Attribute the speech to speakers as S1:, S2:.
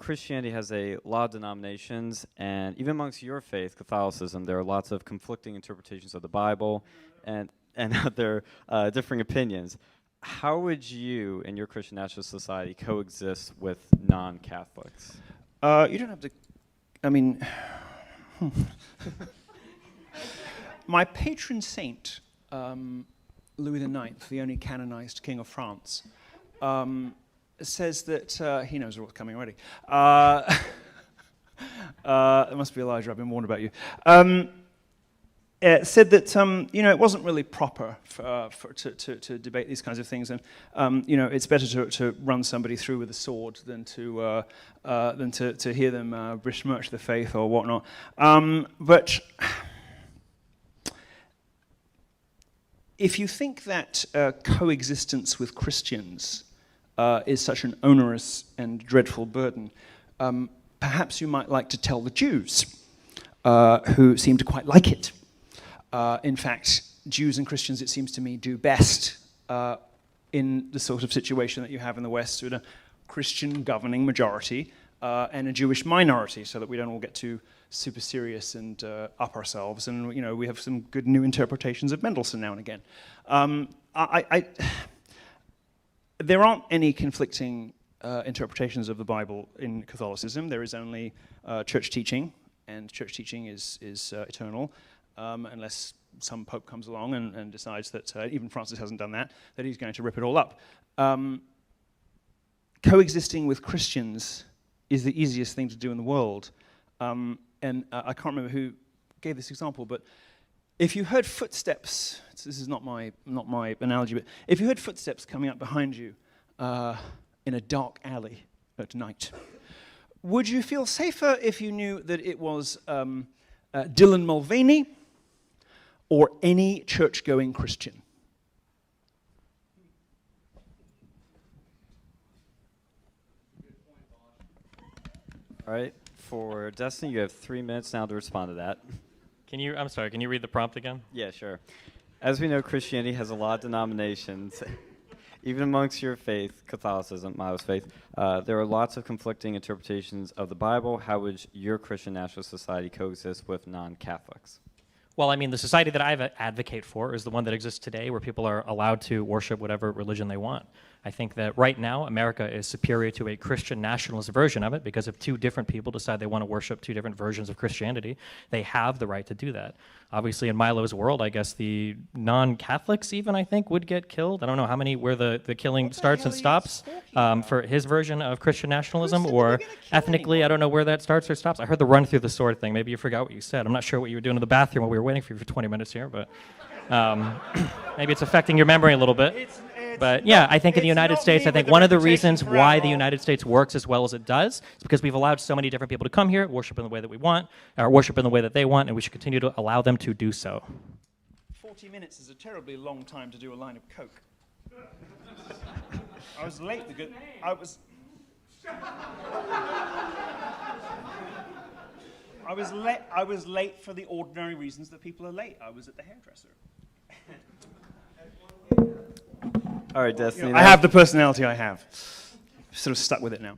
S1: Christianity has a lot of denominations, and even amongst your faith, Catholicism, there are lots of conflicting interpretations of the Bible, and other differing opinions. How would you and your Christian nationalist society coexist with non-Catholics?
S2: You don't have to. I mean, my patron saint, Louis IX, the only canonized king of France, says that he knows what's coming already. It must be Elijah. I've been warned about you. Said that it wasn't really proper to debate these kinds of things, and it's better to run somebody through with a sword than to hear them besmirch the faith or whatnot. But if you think that coexistence with Christians is such an onerous and dreadful burden, perhaps you might like to tell the Jews, who seem to quite like it. In fact, Jews and Christians, it seems to me, do best in the sort of situation that you have in the West, with a Christian governing majority and a Jewish minority, so that we don't all get too super serious and up ourselves. And we have some good new interpretations of Mendelssohn now and again. There aren't any conflicting interpretations of the Bible in Catholicism. There is only church teaching, and church teaching is eternal. Unless some pope comes along and decides that, even Francis hasn't done that he's going to rip it all up. Coexisting with Christians is the easiest thing to do in the world. And I can't remember who gave this example, but if you heard footsteps, this is not my analogy, but if you heard footsteps coming up behind you in a dark alley at night, would you feel safer if you knew that it was Dylan Mulvaney or any church-going Christian?
S1: All right, for Destiny, you have 3 minutes now to respond to that.
S3: Can you read the prompt again?
S1: Yeah, sure. As we know, Christianity has a lot of denominations. Even amongst your faith, Catholicism, Milo's faith, there are lots of conflicting interpretations of the Bible. How would your Christian nationalist society coexist with non-Catholics?
S3: Well, I mean, the society that I advocate for is the one that exists today, where people are allowed to worship whatever religion they want. I think that right now, America is superior to a Christian nationalist version of it, because if two different people decide they want to worship two different versions of Christianity, they have the right to do that. Obviously, in Milo's world, I guess the non-Catholics even, I think, would get killed. I don't know where the killing starts and stops for his version of Christian nationalism, or ethnically, I don't know where that starts or stops. I heard the run through the sword thing. Maybe you forgot what you said. I'm not sure what you were doing in the bathroom while we were waiting for you for 20 minutes here, but maybe it's affecting your memory a little bit. But yeah, I think in the United States, I think one of the reasons why the United States works as well as it does is because we've allowed so many different people to come here, worship in the way that we want, or worship in the way that they want, and we should continue to allow them to do so.
S2: 40 minutes is a terribly long time to do a line of coke. I was late because I was late for the ordinary reasons that people are late. I was at the hairdresser.
S1: All right, Destiny.
S2: I have the personality I have. Sort of stuck with it now.